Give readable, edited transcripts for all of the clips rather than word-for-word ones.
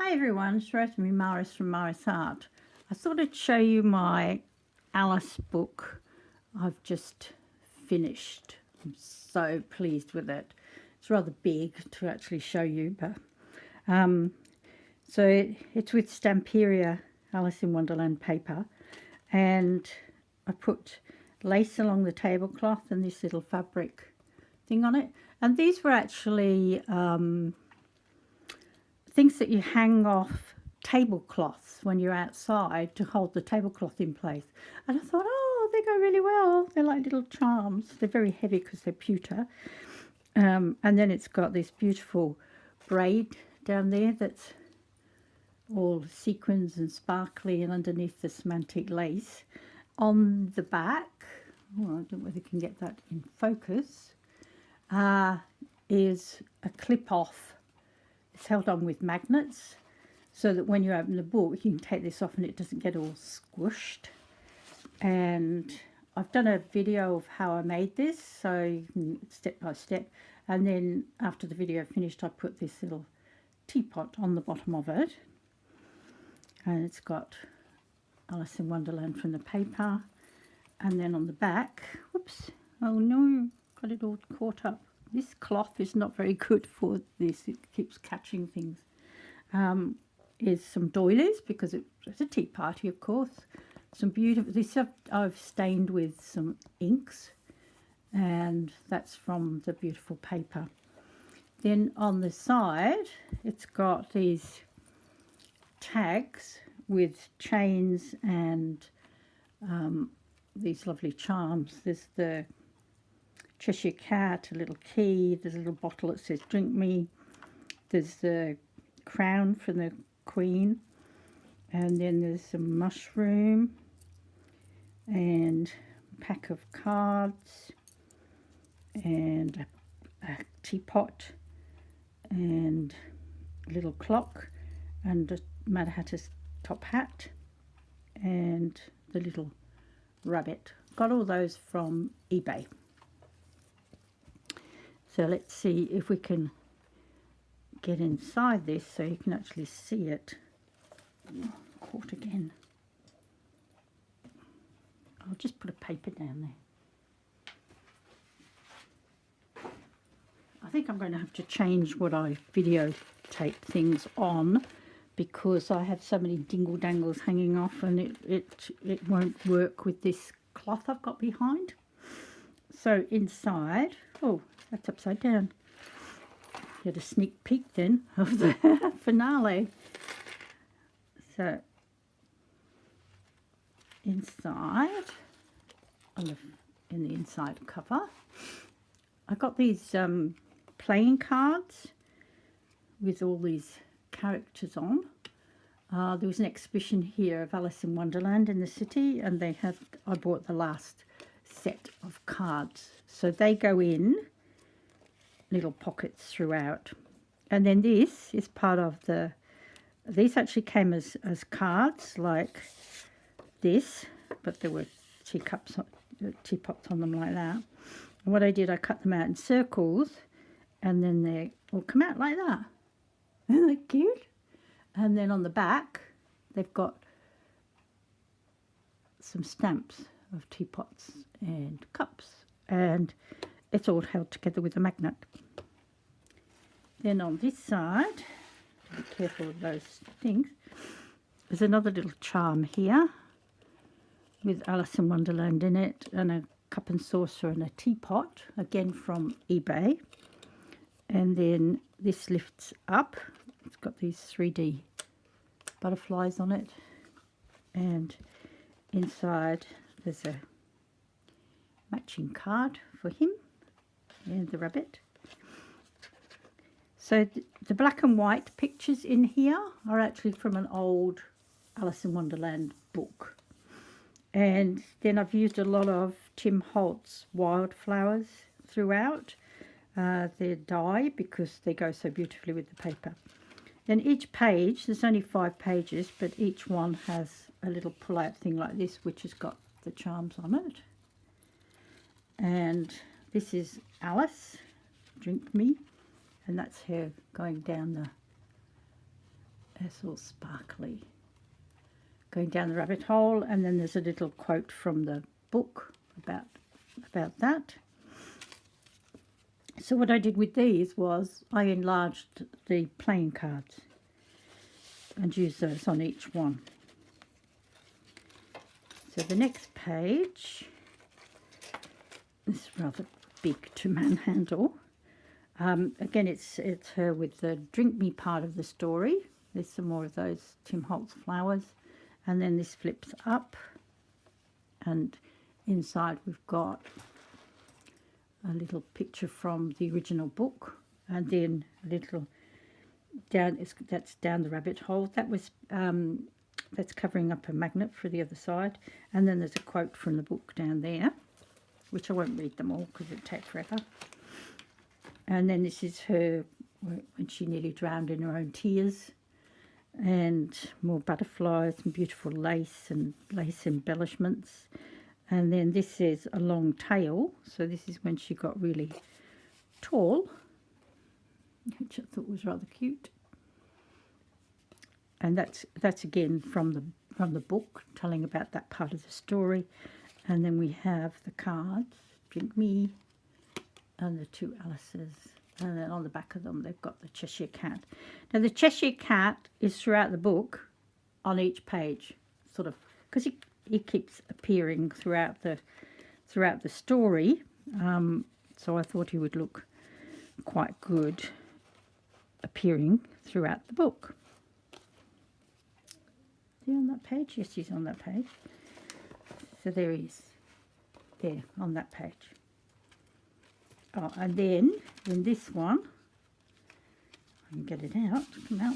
Hi everyone, it's Rosemary Maris from Maris Art. I thought I'd show you my Alice book I've just finished. I'm so pleased with it. It's rather big to actually show you, but it's with Stamperia Alice in Wonderland paper, and I put lace along the tablecloth and this little fabric thing on it. And these were actually things that you hang off tablecloths when you're outside to hold the tablecloth in place. And I thought, oh, they go really well. They're like little charms. They're very heavy because they're pewter. And then it's got this beautiful braid down there that's all sequins and sparkly, and underneath the semantic lace. On the back, oh, I don't know whether you can get that in focus, is a clip-off. It's held on with magnets so that when you open the book you can take this off and it doesn't get all squished. And I've done a video of how I made this, so you can step by step. And then after the video finished, I put this little teapot on the bottom of it, and it's got Alice in Wonderland from the paper. And then on the back, whoops, oh no, got it all caught up. This cloth is not very good for this, it keeps catching things. Is some doilies, because it's a tea party, of course. Some beautiful, this I've stained with some inks, and that's from the beautiful paper. Then on the side, it's got these tags with chains and these lovely charms. There's the Cheshire Cat, a little key, there's a little bottle that says drink me, there's the crown from the Queen, and then there's a mushroom and a pack of cards and a teapot and a little clock and a Mad Hatter's top hat and the little rabbit. Got all those from eBay. So let's see if we can get inside this so you can actually see it. Oh, caught again. I'll just put a paper down there. I think I'm going to have to change what I videotape things on, because I have so many dingle dangles hanging off, and it won't work with this cloth I've got behind. So inside, oh, that's upside down. Get a sneak peek then of the finale. So inside, in the inside cover, I got these playing cards with all these characters on. There was an exhibition here of Alice in Wonderland in the city, and I bought the last set of cards. So they go in little pockets throughout. And then this is part of these actually came as cards like this, but there were teapots on them like that. And what I did, I cut them out in circles, and then they all come out like that. Isn't that cute? And then on the back, they've got some stamps of teapots and cups, and it's all held together with a magnet. Then on this side, be careful of those things, there's another little charm here with Alice in Wonderland in it, and a cup and saucer and a teapot, again from eBay. And then this lifts up, it's got these 3D butterflies on it, and inside there's a matching card for him and the rabbit. So the black and white pictures in here are actually from an old Alice in Wonderland book. And then I've used a lot of Tim Holt's wildflowers throughout. They're dye because they go so beautifully with the paper. Then each page, there's only 5 pages, but each one has a little pull-out thing like this, which has got the charms on it. And this is Alice, drink me, and that's her going down It's all sparkly. Going down the rabbit hole, and then there's a little quote from the book about that. So what I did with these was I enlarged the playing cards and used those on each one. So the next page is rather big to manhandle. Again, it's her with the drink me part of the story. There's some more of those Tim Holtz flowers. And then this flips up, and inside we've got a little picture from the original book, and then a little down, that's down the rabbit hole. That was that's covering up a magnet for the other side, and then there's a quote from the book down there, which I won't read them all because it'd take forever. And then this is her when she nearly drowned in her own tears, and more butterflies and beautiful lace and lace embellishments. And then this is a long tail, so this is when she got really tall, which I thought was rather cute. And that's again from the book, telling about that part of the story. And then we have the cards, Drink Me, and the two Alices. And then on the back of them, they've got the Cheshire Cat. Now, the Cheshire Cat is throughout the book on each page, sort of, because it keeps appearing throughout the story. So I thought he would look quite good appearing throughout the book. Is he on that page? Yes, he's on that page. So there he is, there on that page. Oh, and then in this one, I can get it out, come out.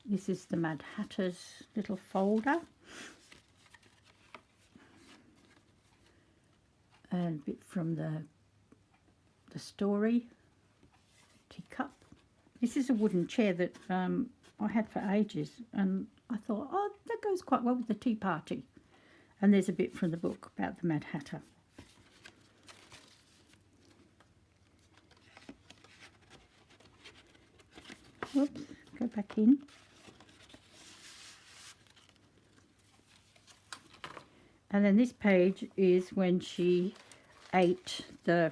This is the Mad Hatter's little folder. And a bit from the story, teacup. This is a wooden chair that I had for ages, and I thought, oh, that goes quite well with the tea party. And there's a bit from the book about the Mad Hatter. Whoops, go back in. And then this page is when she ate the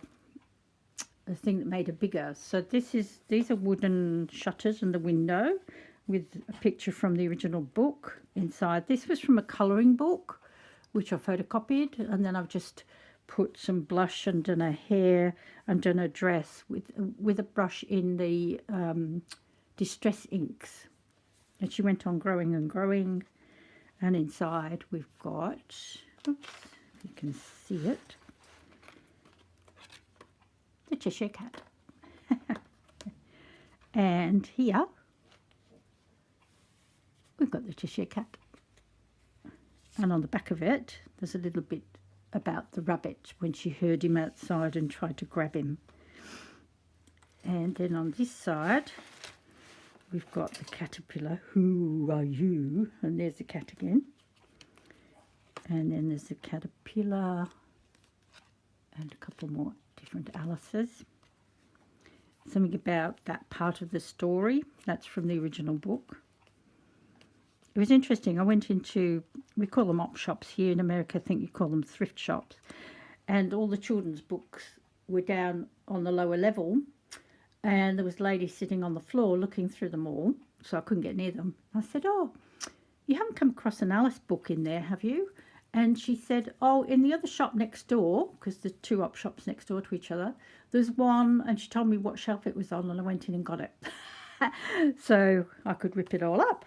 thing that made her bigger. So these are wooden shutters in the window with a picture from the original book inside. This was from a colouring book, which I photocopied, and then I've just put some blush and done her hair and done her dress with a brush in the Distress inks. And she went on growing and growing. And inside we've got, oops, if you can see it, the Cheshire Cat. And here we've got the Cheshire Cat. And on the back of it, there's a little bit about the rabbit when she heard him outside and tried to grab him. And then on this side, we've got the caterpillar, who are you? And there's the cat again. And then there's the caterpillar and a couple more different Alices. Something about that part of the story. That's from the original book. It was interesting. I went into, we call them op shops here in America. I think you call them thrift shops. And all the children's books were down on the lower level. And there was a lady sitting on the floor looking through them all, so I couldn't get near them. I said, oh, you haven't come across an Alice book in there, have you? And she said, oh, in the other shop next door, because there's two op shops next door to each other, there's one, and she told me what shelf it was on, and I went in and got it. So I could rip it all up.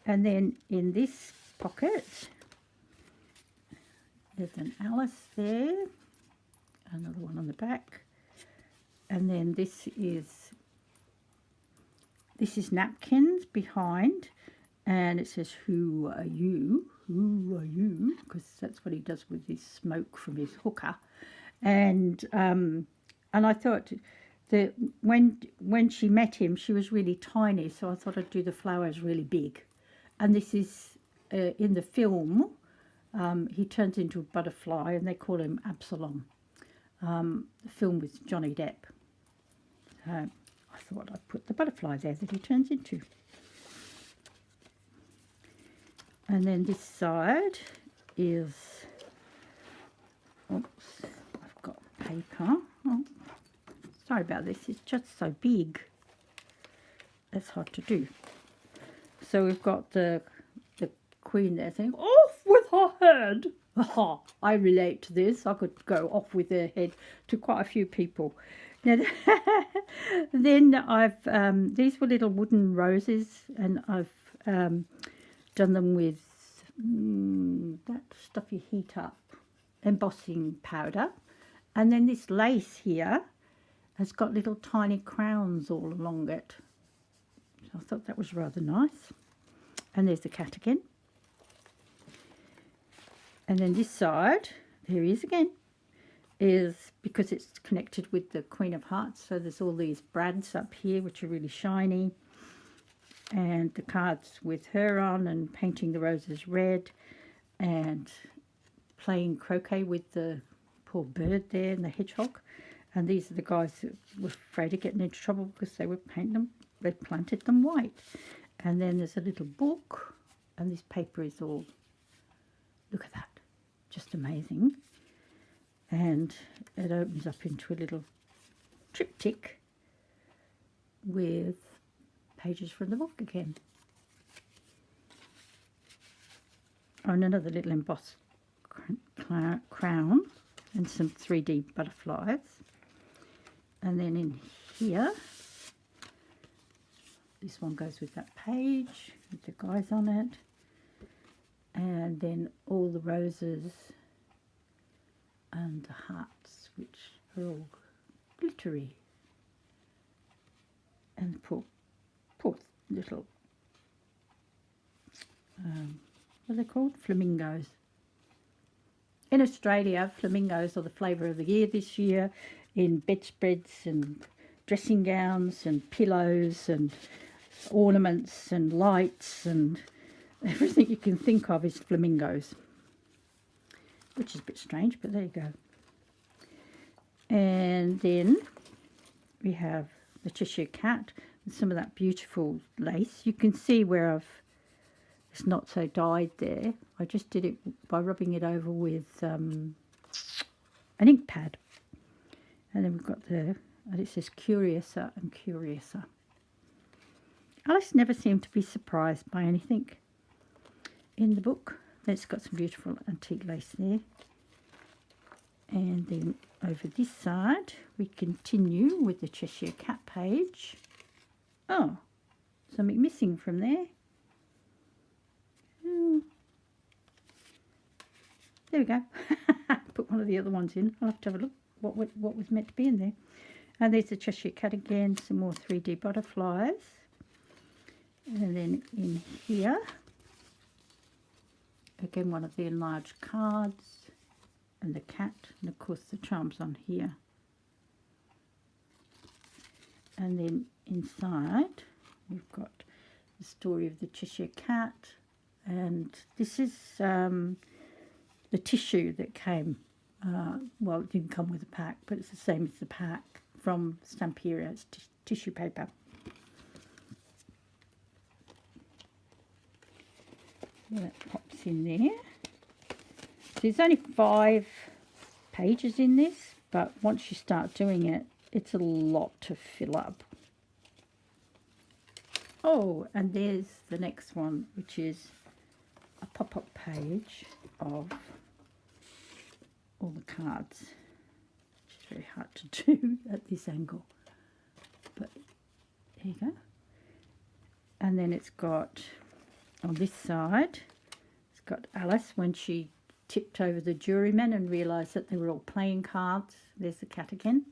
And then in this pocket, there's an Alice there, another one on the back. And then this is napkins behind, and it says, who are you? Who are you? Because that's what he does with his smoke from his hookah. And I thought that when she met him, she was really tiny, so I thought I'd do the flowers really big. And this is in the film, he turns into a butterfly, and they call him Absalom. The film with Johnny Depp. I thought I'd put the butterfly there that he turns into. And then this side is, oops, I've got paper. Oh, sorry about this, it's just so big. That's hard to do. So we've got the queen there saying, off with her head. Aha, I relate to this. I could go off with her head to quite a few people. Now, then I've, these were little wooden roses, and I've done them with that stuff you heat up, embossing powder. And then this lace here has got little tiny crowns all along it. So I thought that was rather nice. And there's the cat again. And then this side, there he is again, is because it's connected with the Queen of Hearts. So there's all these brads up here, which are really shiny. And the cards with her on, and painting the roses red, and playing croquet with the poor bird there and the hedgehog. And these are the guys that were afraid of getting into trouble because they were painting them, they planted them white. And then there's a little book, and this paper is all, look at that, just amazing. And it opens up into a little triptych with pages from the book again. Oh, and another little embossed crown and some 3D butterflies. And then in here, this one goes with that page with the guys on it. And then all the roses and the hearts, which are all glittery. And poor little, what are they called? Flamingos. In Australia, flamingos are the flavour of the year this year, in bedspreads and dressing gowns and pillows and ornaments and lights, and everything you can think of is flamingos, which is a bit strange, but there you go. And then we have the Cheshire Cat and some of that beautiful lace. You can see where it's not so dyed there. I just did it by rubbing it over with an ink pad. And then we've got and it says Curiouser and Curiouser. Alice never seemed to be surprised by anything in the book. It's got some beautiful antique lace there. And then over this side, we continue with the Cheshire Cat page. Oh, something missing from there. There we go. Put one of the other ones in. I'll have to have a look what was meant to be in there. And there's the Cheshire Cat again, some more 3D butterflies. And then in here, again, one of the enlarged cards and the cat, and of course the charms on here. And then inside, we've got the story of the Cheshire Cat, and this is the tissue that came, well, it didn't come with a pack, but it's the same as the pack from Stamperia. It's tissue paper. That pops in there. There's only 5 pages in this, but once you start doing it, it's a lot to fill up. Oh, and there's the next one, which is a pop-up page of all the cards, which is very hard to do at this angle. But there you go. And then it's got, on this side, it's got Alice when she tipped over the jurymen and realised that they were all playing cards. There's the cat again.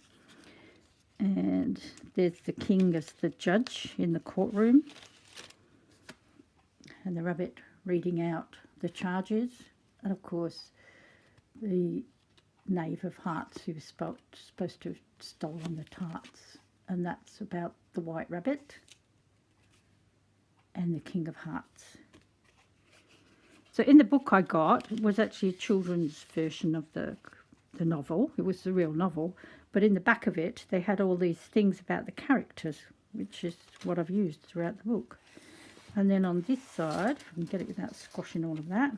And there's the king as the judge in the courtroom. And the rabbit reading out the charges. And of course, the knave of hearts who was supposed to have stolen the tarts. And that's about the white rabbit and the king of hearts. So in the book I got, it was actually a children's version of the novel. It was the real novel. But in the back of it, they had all these things about the characters. which is what I've used throughout the book. And then on this side, if I can get it without squashing all of that,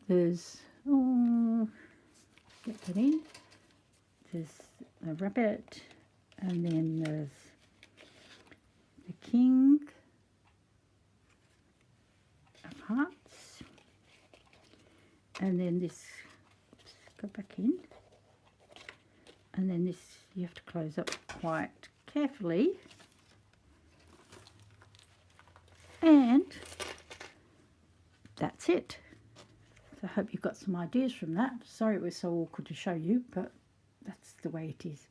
there's, oh, get that in, there's a rabbit, and then there's the king of hearts, and then this, oops, go back in, and then this you have to close up quite carefully, and that's it. So I hope you got some ideas from that. Sorry it was so awkward to show you, but that's the way it is.